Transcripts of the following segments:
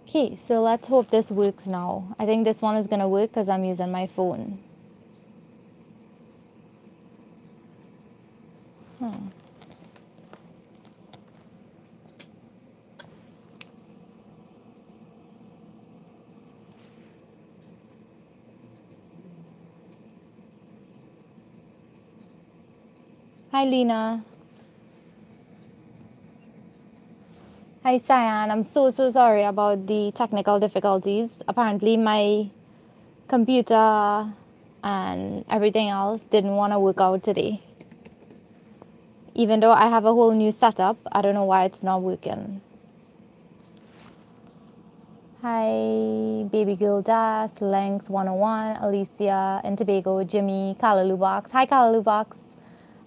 Okay, so let's hope this works now. I think this one is gonna work because I'm using my phone. Hi, Lena. Hi, Cyan. I'm so sorry about the technical difficulties. Apparently, my computer and everything else didn't want to work out today. Even though I have a whole new setup, I don't know why it's not working. Hi, Baby Girl Das, Lynx 101, Alicia in Tobago, Jimmy, Callaloo Box. Hi, Callaloo Box.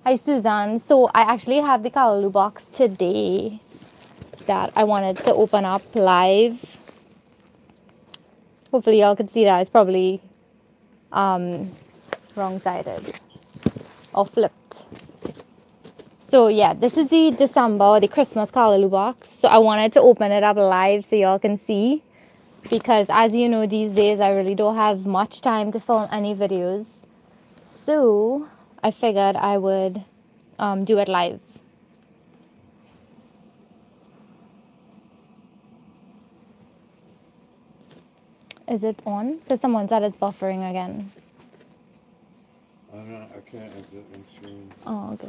Hi, Suzanne. So I actually have the Callaloo Box today that I wanted to open up live. Hopefully y'all can see that. It's probably wrong-sided or flipped. So yeah, this is the December, the Christmas Callaloo box. So I wanted to open it up live so y'all can see, because as you know, these days I really don't have much time to film any videos. So I figured I would do it live. Is it on? Because someone said it's buffering again. I can't exit my screen. Oh, okay.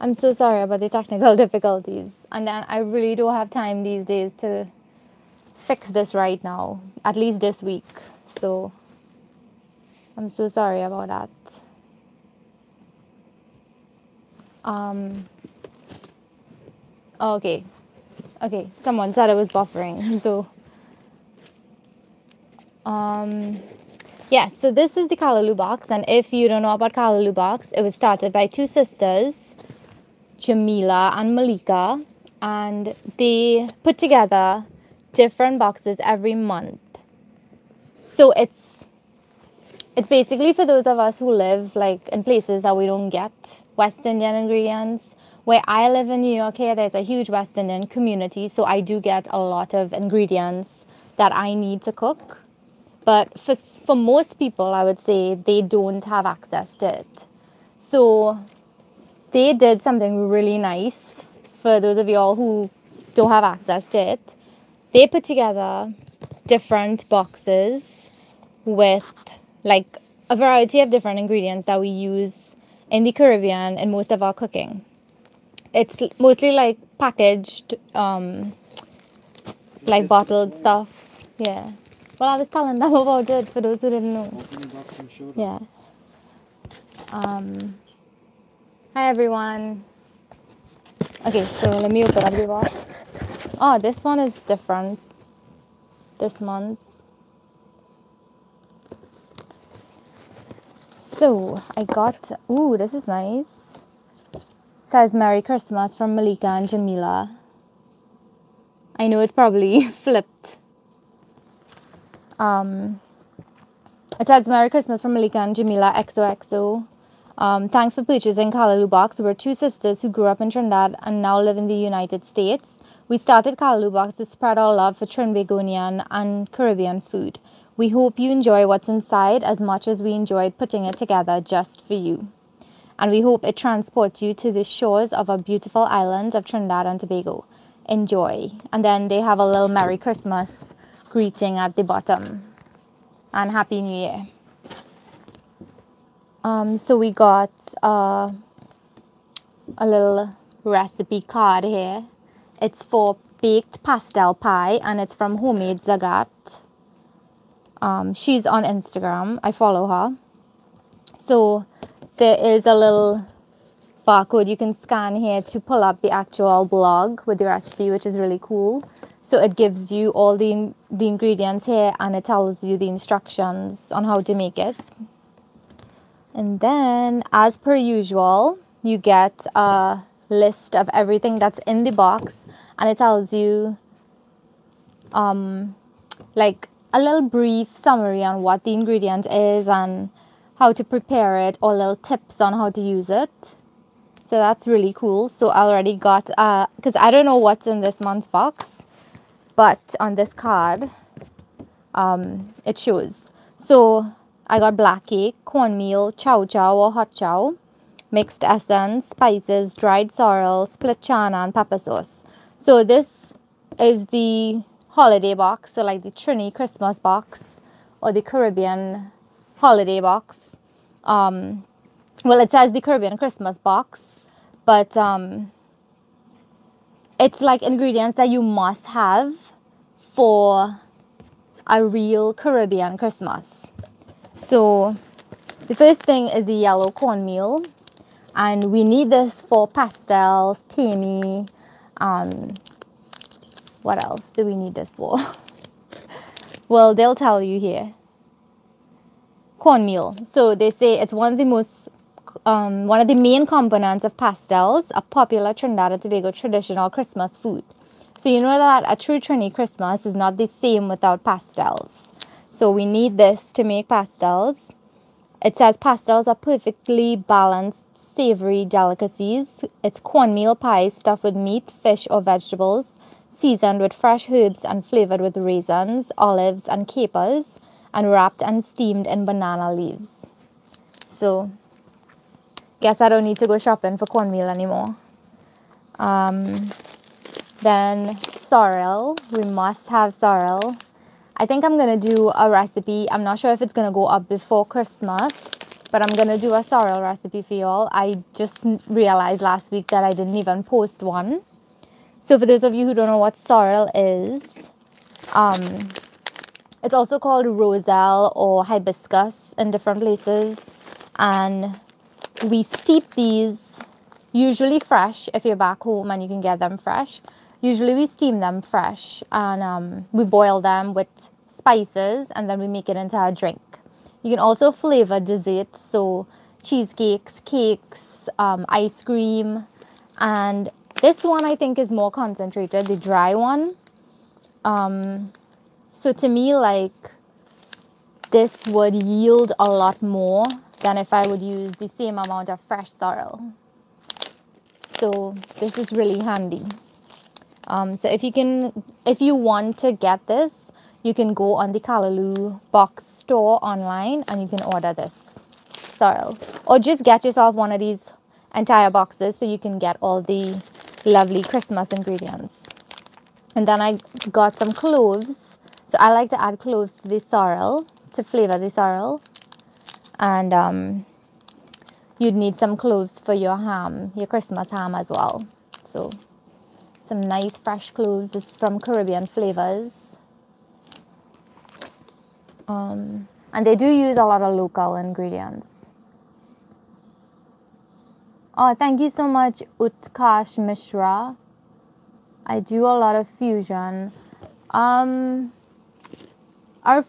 I'm so sorry about the technical difficulties. And then I really don't have time these days to fix this right now, at least this week. So I'm so sorry about that. Okay. Okay, someone said it was buffering. So yeah, so this is the Callaloo box, and if you don't know about Callaloo box, it was started by two sisters, Jamila and Malika, and they put together different boxes every month. So it's basically for those of us who live like in places that we don't get West Indian ingredients. Where I live in New York here, there's a huge West Indian community, so I do get a lot of ingredients that I need to cook. But for most people, I would say they don't have access to it. So they did something really nice for those of y'all who don't have access to it. They put together different boxes with like a variety of different ingredients that we use in the Caribbean in most of our cooking. It's mostly like packaged, like bottled stuff. Yeah. Well, I was telling them about it for those who didn't know. Yeah. Hi, everyone. Okay, so let me open up the box. Oh, this one is different this month. So I got, ooh, this is nice. It says Merry Christmas from Malika and Jamila. I know it's probably flipped. It says Merry Christmas from Malika and Jamila XOXO. Thanks for purchasing Callaloo Box. We're two sisters who grew up in Trinidad and now live in the United States. We started Callaloo Box to spread our love for Trinbagonian and Caribbean food. We hope you enjoy what's inside as much as we enjoyed putting it together just for you. And we hope it transports you to the shores of our beautiful islands of Trinidad and Tobago. Enjoy. And then they have a little Merry Christmas greeting at the bottom. And Happy New Year. So we got a little recipe card here. It's for baked pastel pie, and it's from Homemade Zagat. She's on Instagram. I follow her. So there is a little barcode you can scan here to pull up the actual blog with the recipe, which is really cool. So it gives you all the ingredients here, and it tells you the instructions on how to make it. And then, as per usual, you get a list of everything that's in the box, and it tells you like a little brief summary on what the ingredient is and how to prepare it, or little tips on how to use it. So that's really cool. So I already got, because I don't know what's in this month's box, but on this card, it shows. So I got black cake, cornmeal, chow chow or hot chow, mixed essence, spices, dried sorrel, split chana, and pepper sauce. So this is the holiday box, so like the Trini Christmas box or the Caribbean holiday box. Well, it says the Caribbean Christmas box, but it's like ingredients that you must have for a real Caribbean Christmas. So the first thing is the yellow cornmeal, and we need this for pastels, pemi. What else do we need this for? Well, they'll tell you here. Cornmeal. So they say it's one of the main components of pastels, a popular Trinidad and Tobago traditional Christmas food. So you know that a true Trini Christmas is not the same without pastels. So we need this to make pastels. It says pastels are perfectly balanced, savory delicacies. It's cornmeal pie stuffed with meat, fish, or vegetables, seasoned with fresh herbs and flavored with raisins, olives, and capers, and wrapped and steamed in banana leaves. So, guess I don't need to go shopping for cornmeal anymore. Then sorrel. We must have sorrel. I think I'm going to do a recipe. I'm not sure if it's going to go up before Christmas, but I'm going to do a sorrel recipe for y'all. I just realized last week that I didn't even post one. So for those of you who don't know what sorrel is, it's also called roselle or hibiscus in different places. And we steep these, usually fresh if you're back home and you can get them fresh. Usually we steam them fresh, and we boil them with spices, and then we make it into a drink. You can also flavor desserts, so cheesecakes, cakes, ice cream, and this one I think is more concentrated, the dry one. So to me, like, this would yield a lot more than if I would use the same amount of fresh sorrel. So this is really handy. So if you want to get this, you can go on the Callaloo box store online and you can order this sorrel, or just get yourself one of these entire boxes so you can get all the lovely Christmas ingredients. And then I got some cloves. So I like to add cloves to the sorrel to flavor the sorrel. And you'd need some cloves for your ham, your Christmas ham as well. So some nice fresh cloves. It's from Caribbean Flavors. And they do use a lot of local ingredients. Oh, thank you so much, Utkash Mishra. I do a lot of fusion. Our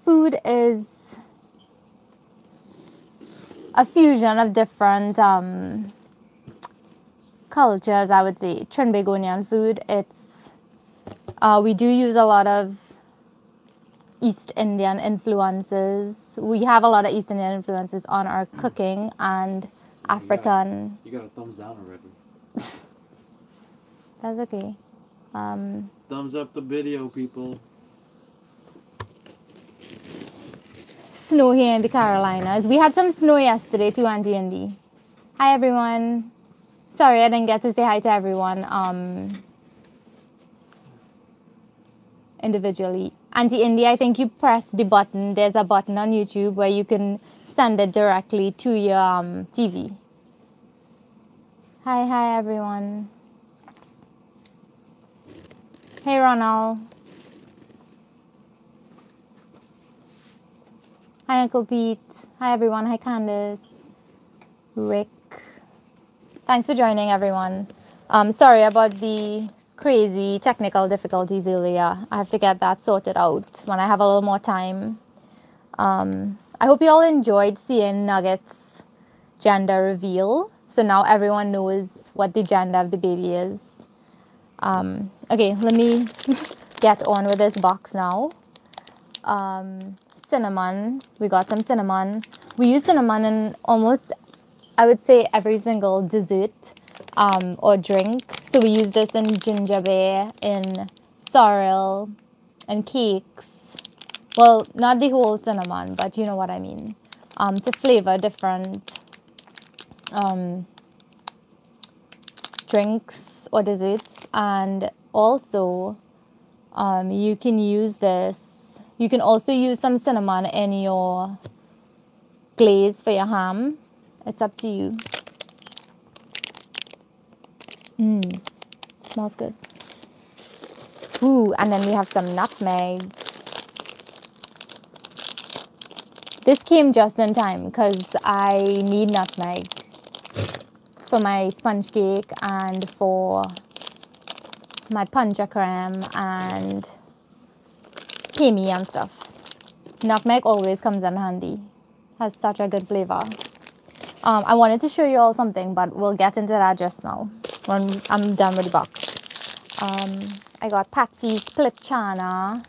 food is a fusion of different cultures, I would say. Trinbagonian food. It's we do use a lot of East Indian influences. We have a lot of East Indian influences on our cooking, and African. You got a thumbs down already. That's okay. Thumbs up the video, people. Snow here in the Carolinas. We had some snow yesterday too, Auntie Indy. Hi everyone. Sorry I didn't get to say hi to everyone individually. Auntie Indy, I think you press the button. There's a button on YouTube where you can send it directly to your TV. Hi everyone. Hey Ronald. Hi Uncle Pete. Hi everyone. Hi Candace. Rick. Thanks for joining everyone. Sorry about the crazy technical difficulties earlier. I have to get that sorted out when I have a little more time. I hope you all enjoyed seeing Nugget's gender reveal. So now everyone knows what the gender of the baby is. Okay, let me get on with this box now. Cinnamon. We got some cinnamon. We use cinnamon in almost, I would say, every single dessert. or drink. So we use this in ginger beer, in sorrel, and cakes. Well, not the whole cinnamon, but you know what I mean. To flavor different drinks or desserts. And also, you can use this. You can also use some cinnamon in your glaze for your ham. It's up to you. Smells good. Ooh, and then we have some nutmeg. This came just in time because I need nutmeg for my sponge cake and for my pancha creme and pimi and stuff. Nutmeg always comes in handy. Has such a good flavor. I wanted to show you all something, but we'll get into that just now when I'm done with the box. I got Patsy's split chana.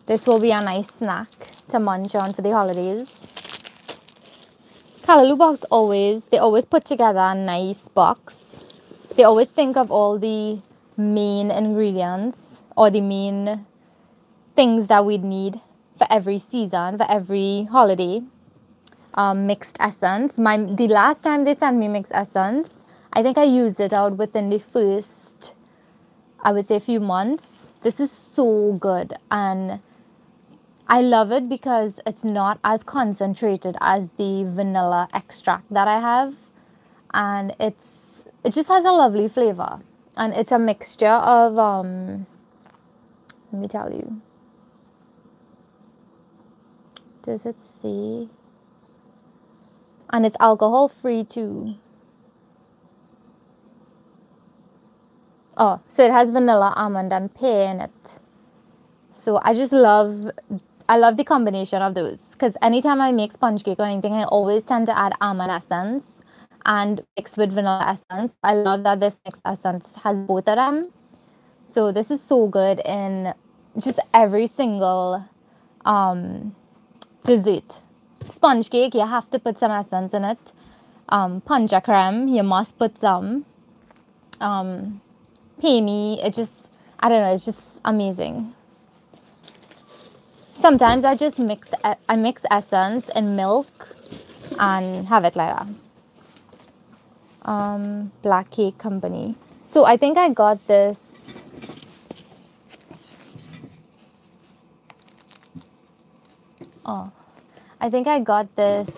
This will be a nice snack to munch on for the holidays. Callaloo box they always put together a nice box. They always think of all the main ingredients or the main things that we'd need for every season, for every holiday. Mixed essence. The last time they sent me mixed essence, I think I used it out within the first, I would say, few months. This is so good, and I love it because it's not as concentrated as the vanilla extract that I have, and it just has a lovely flavor, and it's a mixture of let me tell you. Does it say? And it's alcohol free too. Oh, so it has vanilla, almond, and pear in it. So I love the combination of those, because anytime I make sponge cake or anything, I always tend to add almond essence and mix with vanilla essence. I love that this mixed essence has both of them. So this is so good in just every single dessert. Sponge cake, you have to put some essence in it. Pancha creme, you must put some. Pimi, I don't know, it's just amazing. Sometimes I just mix essence in milk and have it like that. Black Cake Company. So I think I got this. Oh, I think I got this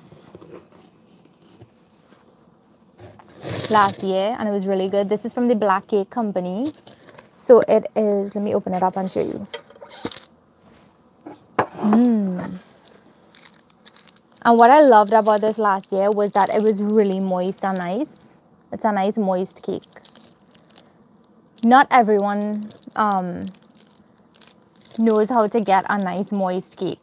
last year and it was really good. This is from the Black Cake Company. So it is, let me open it up and show you. And what I loved about this last year was that it was really moist and nice. It's a nice moist cake. Not everyone knows how to get a nice moist cake.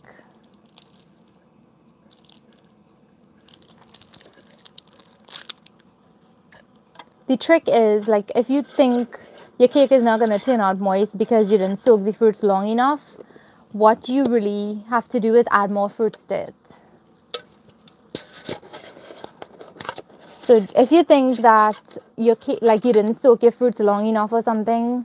The trick is, like, if you think your cake is not going to turn out moist because you didn't soak the fruits long enough, what you really have to do is add more fruits to it. So if you think that your cake, like, you didn't soak your fruits long enough or something,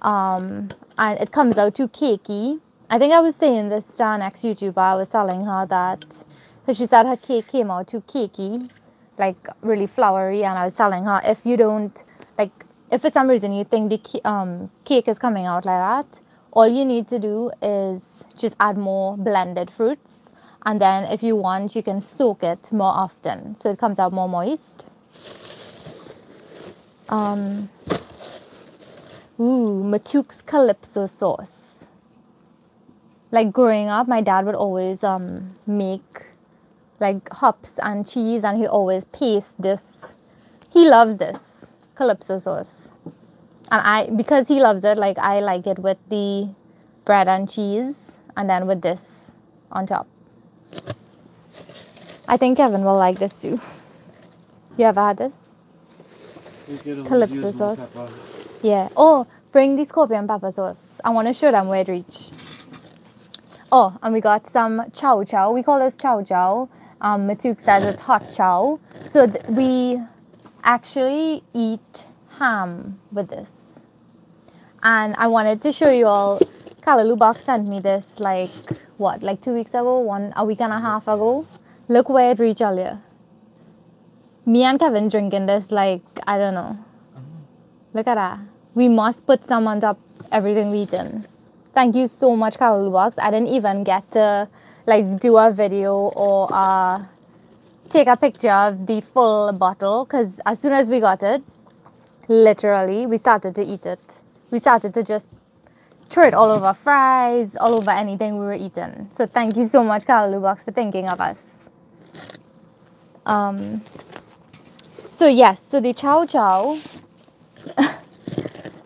and it comes out too cakey. I think I was saying this to our next YouTuber. I was telling her that, because she said her cake came out too cakey, like really flowery, and I was telling her, if you don't, like, if for some reason you think the cake is coming out like that, all you need to do is just add more blended fruits, and then if you want, you can soak it more often so it comes out more moist. Matuke's Calypso sauce. Like, growing up, my dad would always make like hops and cheese, and he always paste this. He loves this Calypso sauce, and because he loves it, like, I like it with the bread and cheese and then with this on top. I think Kevin will like this too. You ever had this? Calypso sauce. Yeah. Oh, bring the scorpion pepper sauce. I want to show them where it reached. Oh, and we got some chow chow. We call this chow chow. Matuk says it's hot chow. So we actually eat ham with this. And I wanted to show you all, Callaloo Box sent me this like 2 weeks ago, a week and a half ago. Look where it reached earlier. Me and Kevin drinking this like, I don't know. Look at that. We must put some on top everything we eaten. Thank you so much, Callaloo Box. I didn't even get to like do a video or take a picture of the full bottle, because as soon as we got it, literally, we started to eat it. We started to just throw it all over fries, all over anything we were eating. So thank you so much, Callaloo Box, for thinking of us. So yes, so the chow chow.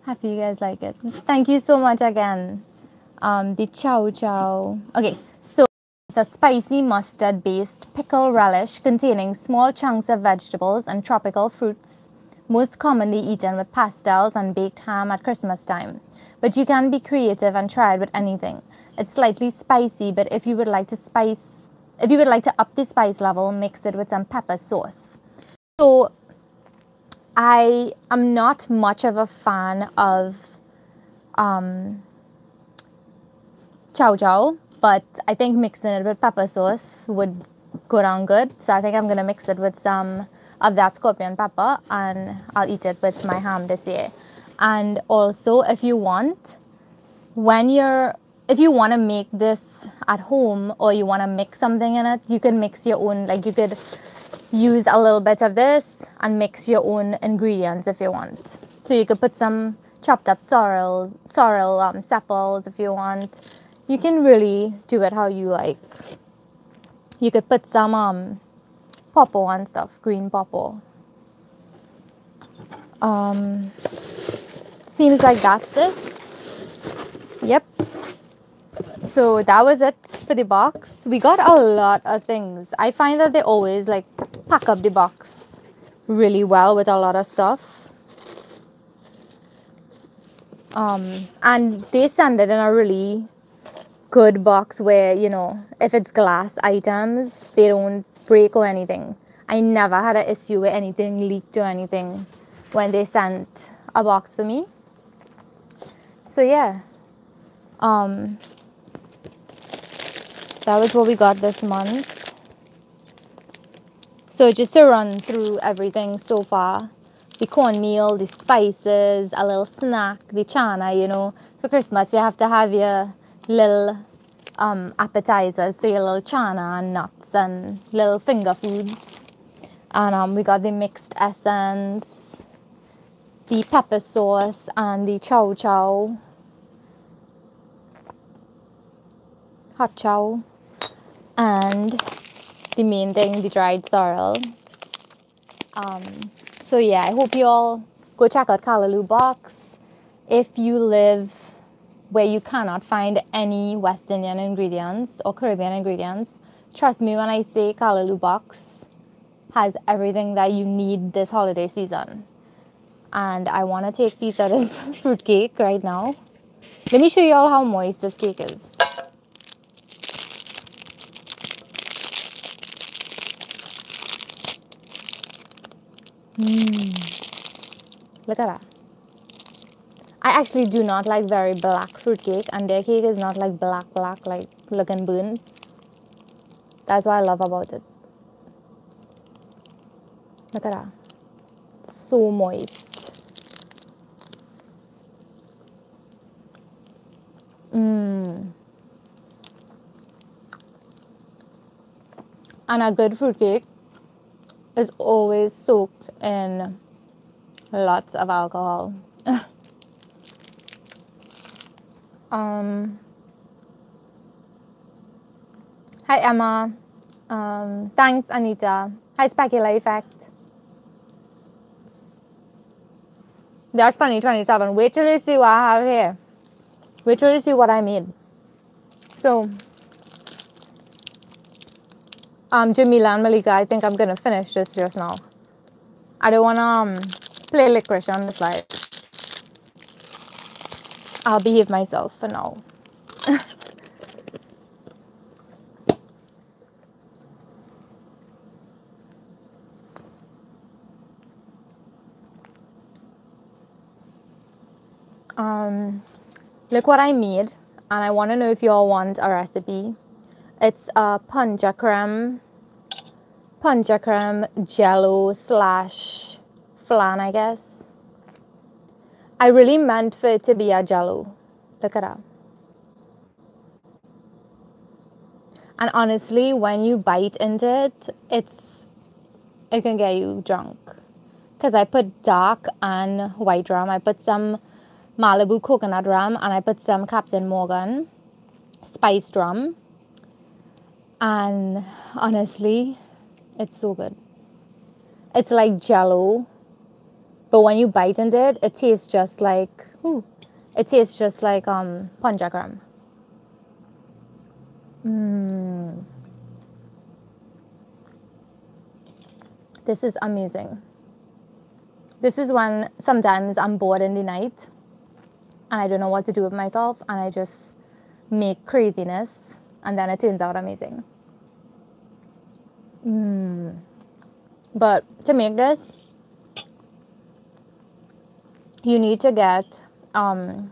Happy you guys like it. Thank you so much again. The chow chow. Okay, so it's a spicy mustard-based pickle relish containing small chunks of vegetables and tropical fruits, most commonly eaten with pastels and baked ham at Christmas time. But you can be creative and try it with anything. It's slightly spicy, but if you would like to up the spice level, mix it with some pepper sauce. So I am not much of a fan of chow chow, but I think mixing it with pepper sauce would go down good. So I think I'm going to mix it with some of that scorpion pepper, and I'll eat it with my ham this year. And also, if you want to make this at home, or you want to mix something in it, you can mix your own, like you could use a little bit of this and mix your own ingredients if you want. So you could put some chopped up sorrel sepals if you want. You can really do it how you like. You could put some pawpaw and stuff, green pawpaw. Seems like that's it. Yep. So that was it for the box. We got a lot of things. I find that they always like pack up the box really well with a lot of stuff. And they send it in a really good box where, you know, if it's glass items, they don't break or anything. I never had an issue with anything leaked or anything when they sent a box for me. So yeah, that was what we got this month. So just to run through everything so far: the cornmeal, the spices, a little snack, the chana, you know, for Christmas you have to have your little appetizers, so your little chana and nuts and little finger foods. And we got the mixed essence, the pepper sauce, and the chow chow, hot chow, and the main thing, the dried sorrel. So yeah, I hope you all go check out Callaloo Box. If you live where you cannot find any West Indian ingredients or Caribbean ingredients, trust me when I say Callaloo Box has everything that you need this holiday season. And I want to take a piece of this fruit cake right now. Let me show you all how moist this cake is. Look at that. I actually do not like very black fruit cake, and their cake is not like black like looking burnt. That's what I love about it. Look at that. So moist. And a good fruit cake is always soaked in lots of alcohol. Hi Emma. Thanks Anita. Hi Specular Effect. That's funny, 27. Wait till you see what I have here. Wait till you see what I made. So, Jamila and Malika, I think I'm gonna finish this just now. I don't wanna play licorice on the slide. I'll behave myself for now. Look what I made, and I want to know if you all want a recipe. It's a pancha creme jello slash flan, I guess. I really meant for it to be a jello. Look at that. And honestly, when you bite into it, it can get you drunk. Because I put dark and white rum. I put some Malibu coconut rum, and I put some Captain Morgan spiced rum. And honestly, it's so good. It's like jello, but when you bite into it, it tastes just like pancha creme. This is amazing. This is when sometimes I'm bored in the night and I don't know what to do with myself, and I just make craziness, and then it turns out amazing. But to make this, you need to get agar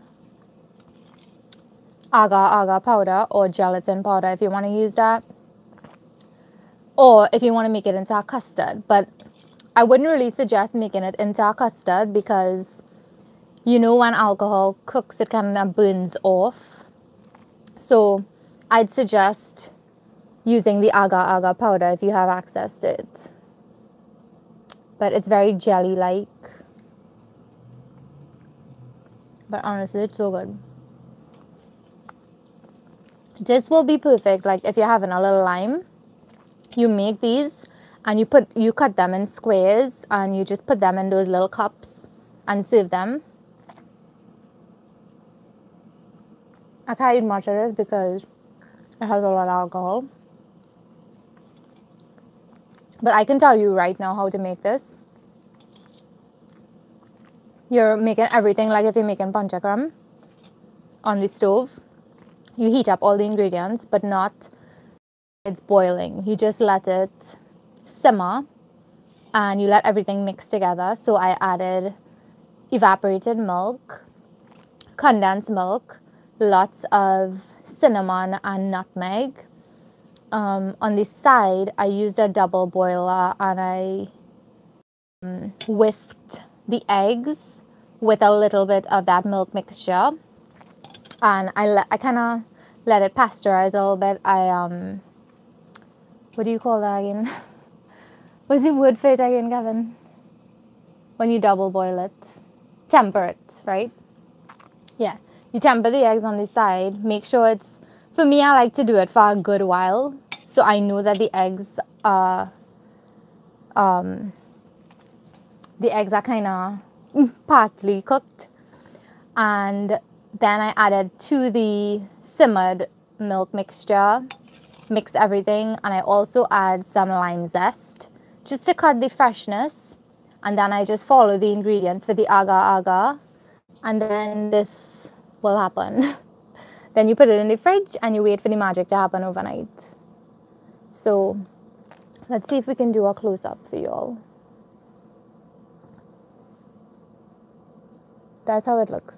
powder or gelatin powder if you want to use that, or if you want to make it into a custard. But I wouldn't really suggest making it into a custard, because you know when alcohol cooks, it kind of burns off. So I'd suggest using the agar powder if you have access to it. But it's very jelly-like. But honestly, it's so good. This will be perfect, like if you're having a little lime, you make these and you cut them in squares, and you just put them in those little cups and serve them. I can't eat much of this because it has a lot of alcohol. But I can tell you right now how to make this. You're making everything like if you're making pancha creme on the stove. You heat up all the ingredients, but not it's boiling. You just let it simmer and you let everything mix together. So I added evaporated milk, condensed milk, lots of cinnamon and nutmeg. On the side, I used a double boiler, and I whisked the eggs with a little bit of that milk mixture, and I kind of let it pasteurize a little bit. What do you call that again? What's the word for it again, Gavin? When you double boil it, temper it, right? Yeah, you temper the eggs on the side. Make sure it's, for me, I like to do it for a good while, so I know that the eggs are kind of partly cooked. And then I added to the simmered milk mixture, mix everything, and I also add some lime zest just to cut the freshness. And then I just follow the ingredients for the agar, and then this will happen. Then you put it in the fridge and you wait for the magic to happen overnight. So let's see if we can do a close-up for you all. That's how it looks.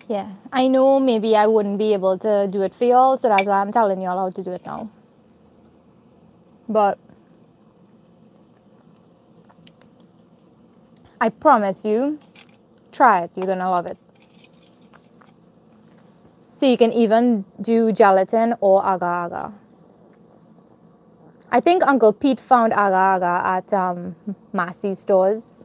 Yeah, I know maybe I wouldn't be able to do it for y'all, so that's why I'm telling y'all how to do it now. But I promise you, try it. You're gonna love it. So you can even do gelatin or agar. I think Uncle Pete found agar at Massey stores.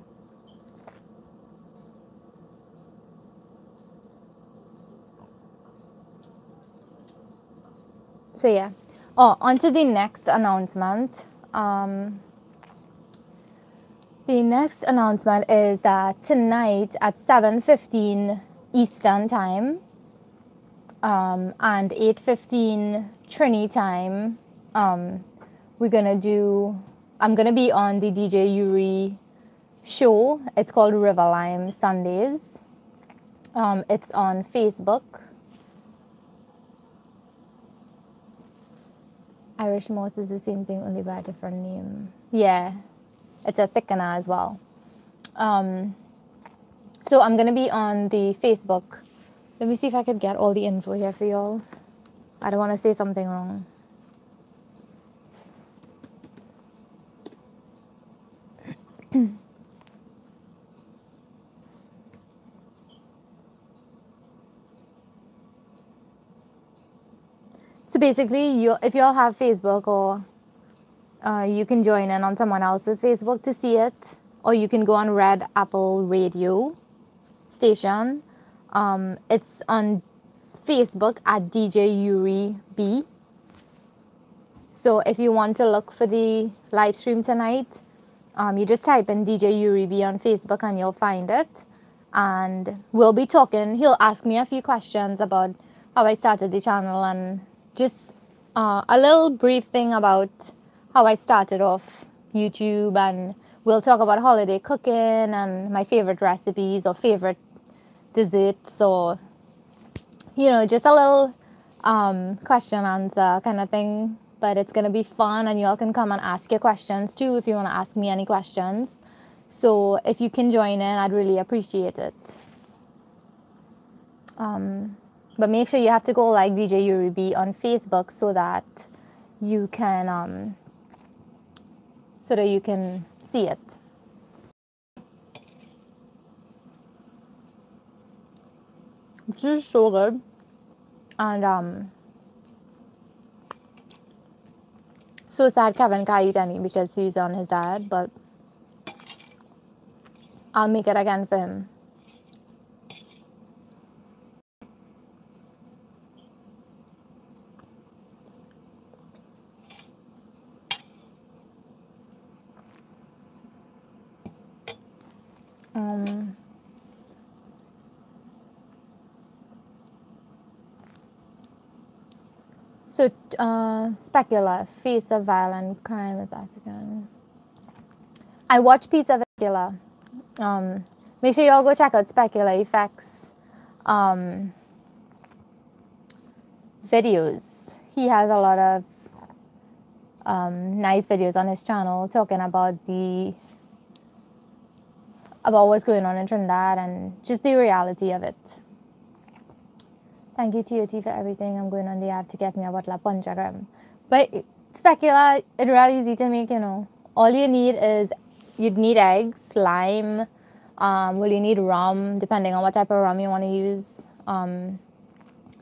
So yeah. Oh, on to the next announcement. The next announcement is that tonight at 7:15 Eastern time and 8:15 Trini time, I'm gonna be on the DJ Yuri show. It's called River Lime Sundays. It's on Facebook. Irish moss is the same thing, only by a different name. Yeah, it's a thickener as well. So I'm going to be on the Facebook. Let me see if I could get all the info here for y'all. I don't want to say something wrong. So basically, if y'all have Facebook, or you can join in on someone else's Facebook to see it, or you can go on Red Apple Radio station. It's on Facebook at DJ Yuri B. So if you want to look for the live stream tonight, you just type in DJ Yuri B on Facebook and you'll find it. And we'll be talking. He'll ask me a few questions about how I started the channel and just a little brief thing about how I started off YouTube. And we'll talk about holiday cooking and my favorite recipes or favorite desserts, or just a little question answer kind of thing. But it's going to be fun, and y'all can come and ask your questions too if you want to ask me any questions. So if you can join in, I'd really appreciate it. But make sure you have to go like DJ Yuri B on Facebook so that you can see it. This is so good. And so sad Kevin can't eat any because he's on his diet, but I'll make it again for him. So, Specula, Face of Violent Crime is African. I watch Piece of Specula. Make sure y'all go check out Specula Effects videos. He has a lot of nice videos on his channel talking about what's going on in Trinidad and just the reality of it. Thank you, TOT, for everything. I'm going on the app to get me a bottle of Punchagram. But Specula, it's really easy to make, All you need is, you'd need eggs, lime, you need rum, depending on what type of rum you want to use. I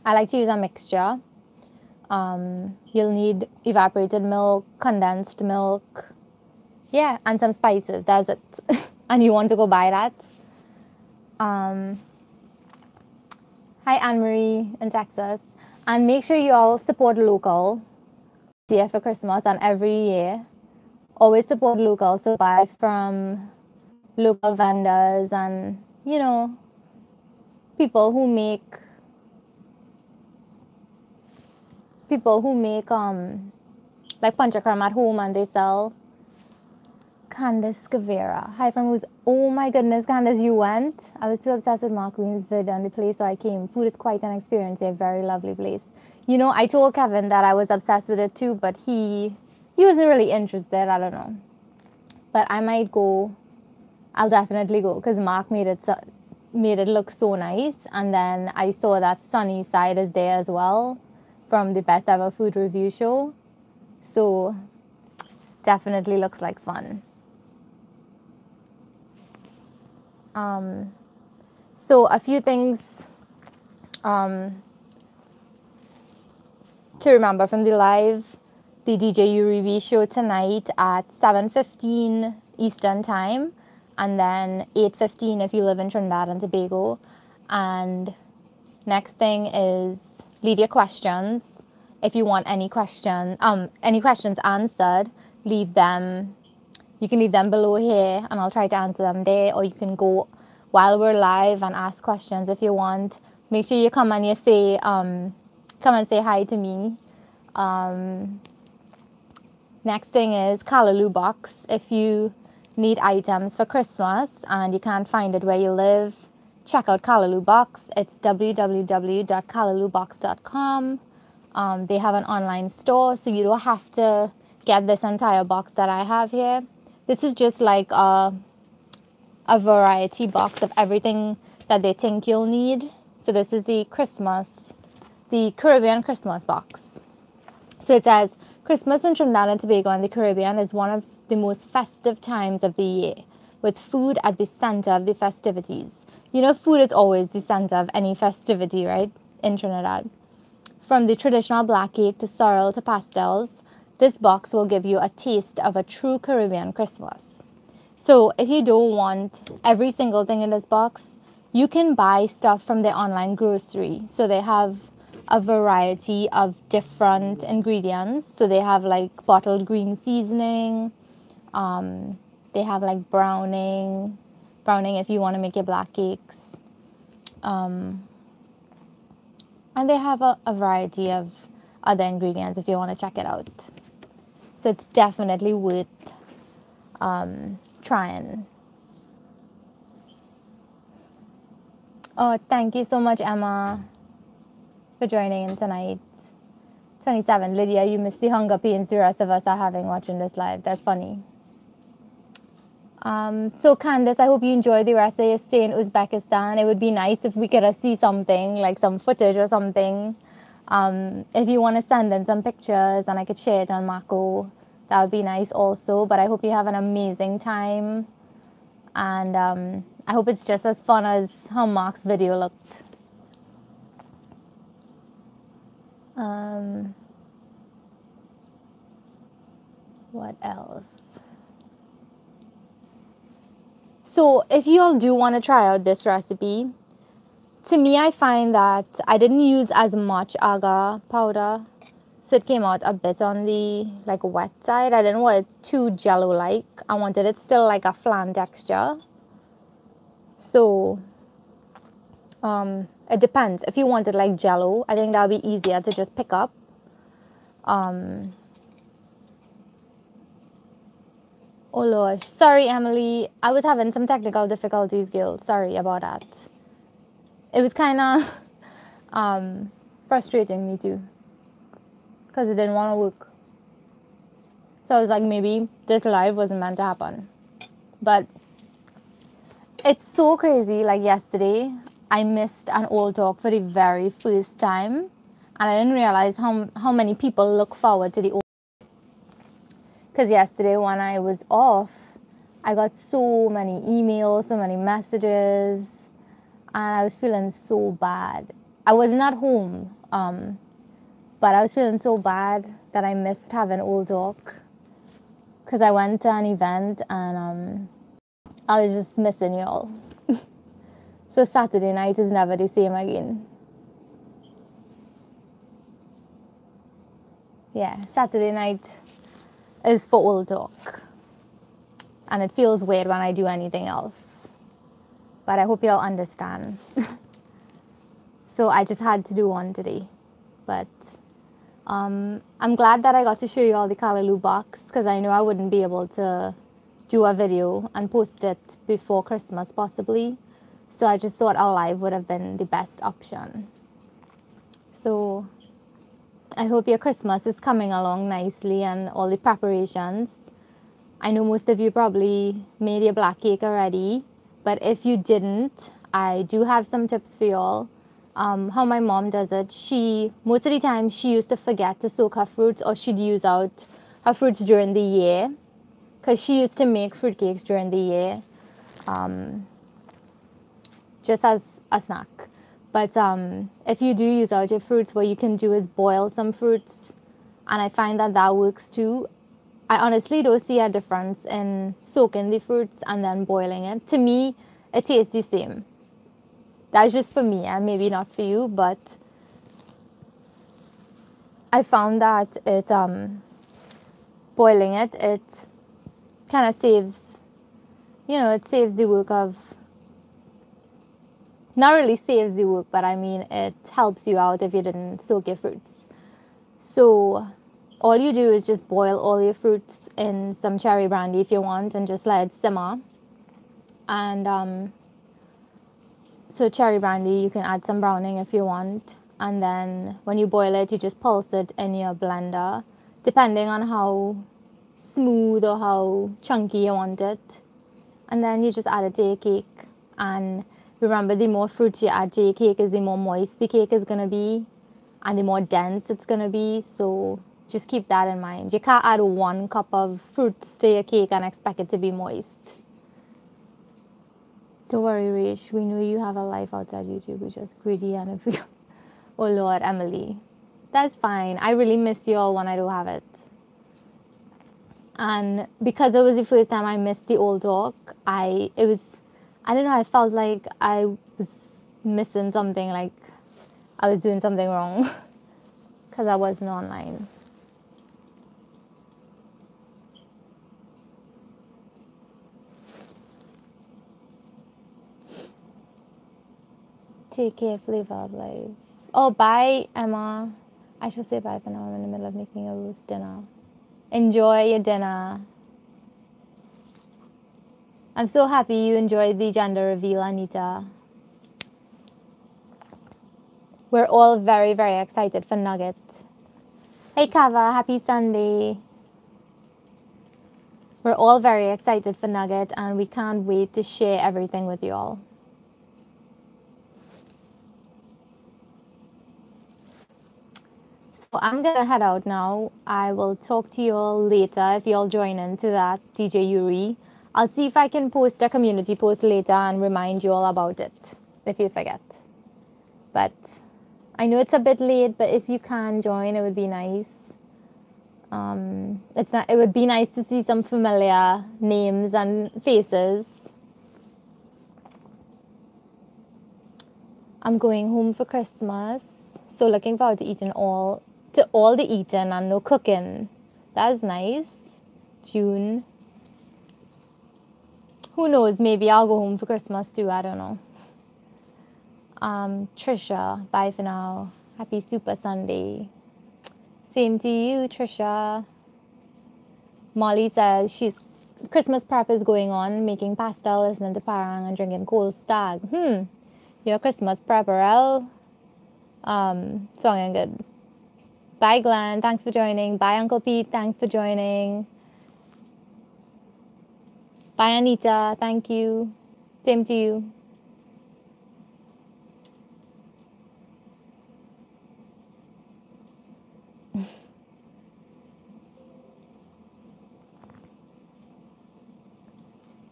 like to use a mixture. You'll need evaporated milk, condensed milk, and some spices. That's it. And you want to go buy that. Hi, Anne-Marie in Texas. And make sure you all support local here for Christmas and every year. Always support local. So buy from local vendors and, people who make like Panchakram at home and they sell. Candace Guevara. Hi from who's? Oh my goodness, Candace, you went? I was too obsessed with Mark Queen's vid on the place, so I came. Food is quite an experience. A very lovely place. I told Kevin that I was obsessed with it too, but he wasn't really interested. I don't know. But I might go. I'll definitely go because Mark made it look so nice. And then I saw that Sunny Side is there as well from the Best Ever Food Review show. So definitely looks like fun. So a few things to remember from the DJ Yuri B show tonight at 7:15 Eastern Time, and then 8:15 if you live in Trinidad and Tobago. And next thing is leave your questions. If you want any questions answered, leave them. You can leave them below here and I'll try to answer them there, or you can go while we're live and ask questions if you want. Make sure you come and say hi to me. Next thing is Callaloo box. If you need items for Christmas and you can't find it where you live, check out Callaloo box. It's www.callaloobox.com. They have an online store, so you don't have to get this entire box that I have here. This is just like a variety box of everything that they think you'll need. So this is the Caribbean Christmas box. So it says, Christmas in Trinidad and Tobago and the Caribbean is one of the most festive times of the year, with food at the center of the festivities. You know, food is always the center of any festivity, right, in Trinidad. From the traditional black cake to sorrel to pastels, this box will give you a taste of a true Caribbean Christmas. So if you don't want every single thing in this box, you can buy stuff from their online grocery. So they have a variety of different ingredients. So they have like bottled green seasoning. They have like browning if you want to make your black cakes. And they have a variety of other ingredients if you want to check it out. So it's definitely worth trying. Oh, thank you so much, Emma, for joining in tonight. 27, Lydia, you missed the hunger pains the rest of us are having watching this live. That's funny. So Candice, I hope you enjoy the rest of your stay in Uzbekistan. It would be nice if we could see something, like some footage or something. If you want to send in some pictures and I could share it on Mako, that would be nice also. But I hope you have an amazing time. And I hope it's just as fun as how Mark's video looked. What else? So if you all do want to try out this recipe, to me I find that I didn't use as much agar powder. So it came out a bit on the like wet side. I didn't want it too jello-like. I wanted it still like a flan texture. So it depends. If you want it like jello, I think that would be easier to just pick up. Oh Lord, sorry Emily, I was having some technical difficulties, girl. Sorry about that. It was kind of frustrating me too, because it didn't want to work. So I was like, maybe this live wasn't meant to happen. But it's so crazy. Like yesterday, I missed an old talk for the very first time, and I didn't realize how many people look forward to the old. Because yesterday when I was off, I got so many emails, so many messages, and I was feeling so bad. I wasn't at home, but I was feeling so bad that I missed having old talk, because I went to an event and I was just missing y'all. So Saturday night is never the same again. Yeah, Saturday night is for old talk. And it feels weird when I do anything else. But I hope y'all understand. So I just had to do one today. But I'm glad that I got to show you all the Callaloo box, because I know I wouldn't be able to do a video and post it before Christmas possibly. So I just thought a live would have been the best option. So I hope your Christmas is coming along nicely and all the preparations. I know most of you probably made your black cake already, but if you didn't, I do have some tips for y'all. How my mom does it, most of the time she used to forget to soak her fruits, or she'd use out her fruits during the year, because she used to make fruit cakes during the year, just as a snack. But if you do use out your fruits, what you can do is boil some fruits, and I find that that works too. I honestly don't see a difference in soaking the fruits and then boiling it. To me, it tastes the same. That's just for me, and maybe not for you, but I found that boiling it kind of saves, it saves the work of, not really saves the work, but I mean it helps you out if you didn't soak your fruits. So all you do is just boil all your fruits in some cherry brandy if you want, and just let it simmer. And so cherry brandy, you can add some browning if you want. and then when you boil it, you just pulse it in your blender, depending on how smooth or how chunky you want it. And then you just add it to your cake. And remember, the more fruit you add to your cake is the more moist the cake is going to be and the more dense it's going to be. So just keep that in mind. You can't add 1 cup of fruits to your cake and expect it to be moist. Don't worry, Rach. We know you have a life outside YouTube. We're just greedy and if we... Oh, Lord, Emily. That's fine. I really miss you all when I don't have it. And because it was the first time I missed the old talk, I don't know, I felt like I was missing something, like I was doing something wrong because I wasn't online. Take care, flavor of life. Oh, bye, Emma. I shall say bye for now. I'm in the middle of making a roast dinner. Enjoy your dinner. I'm so happy you enjoyed the gender reveal, Anita. We're all very, very excited for Nuggets. Hey, Kava, happy Sunday. We're all very excited for Nugget, and we can't wait to share everything with you all. So I'm going to head out now. I will talk to you all later if you all join into that, DJ Yuri. I'll see if I can post a community post later and remind you all about it, if you forget. But I know it's a bit late, but if you can join, it would be nice. It would be nice to see some familiar names and faces. I'm going home for Christmas, so looking forward to eating all the eating and no cooking. That's nice. June. Who knows? Maybe I'll go home for Christmas too. I don't know. Trisha, bye for now. Happy Super Sunday. Same to you, Trisha. Molly says she's Christmas prep is going on, making pastel, listening to Parang, and drinking cold stag. Your Christmas prepper, songing good. Bye, Glenn. Thanks for joining. Bye, Uncle Pete. Thanks for joining. Bye, Anita. Thank you. Same to you.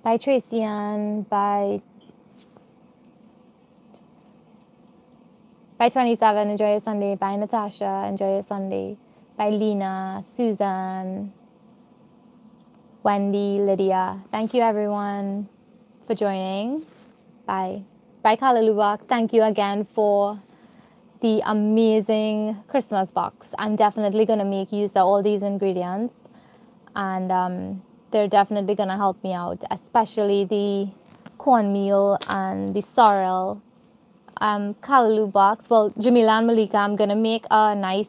Bye, Tracy Ann. Bye. Bye, 27. Enjoy your Sunday. Bye, Natasha. Enjoy your Sunday. Bye, Lena, Susan, Wendy, Lydia. Thank you, everyone, for joining. Bye. Bye, Callaloo box. Thank you again for the amazing Christmas box. I'm definitely going to make use of all these ingredients. And they're definitely going to help me out, especially the cornmeal and the sorrel. Callaloo box. Well, Jamila and Malika, I'm going to make a nice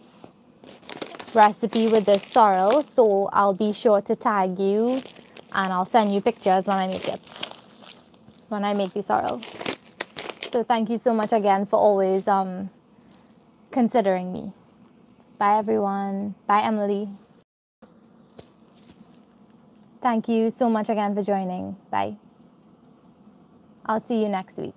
recipe with this sorrel, so I'll be sure to tag you and I'll send you pictures when I make it, when I make the sorrel. So thank you so much again for always considering me. Bye, everyone. Bye, Emily. Thank you so much again for joining. Bye. I'll see you next week.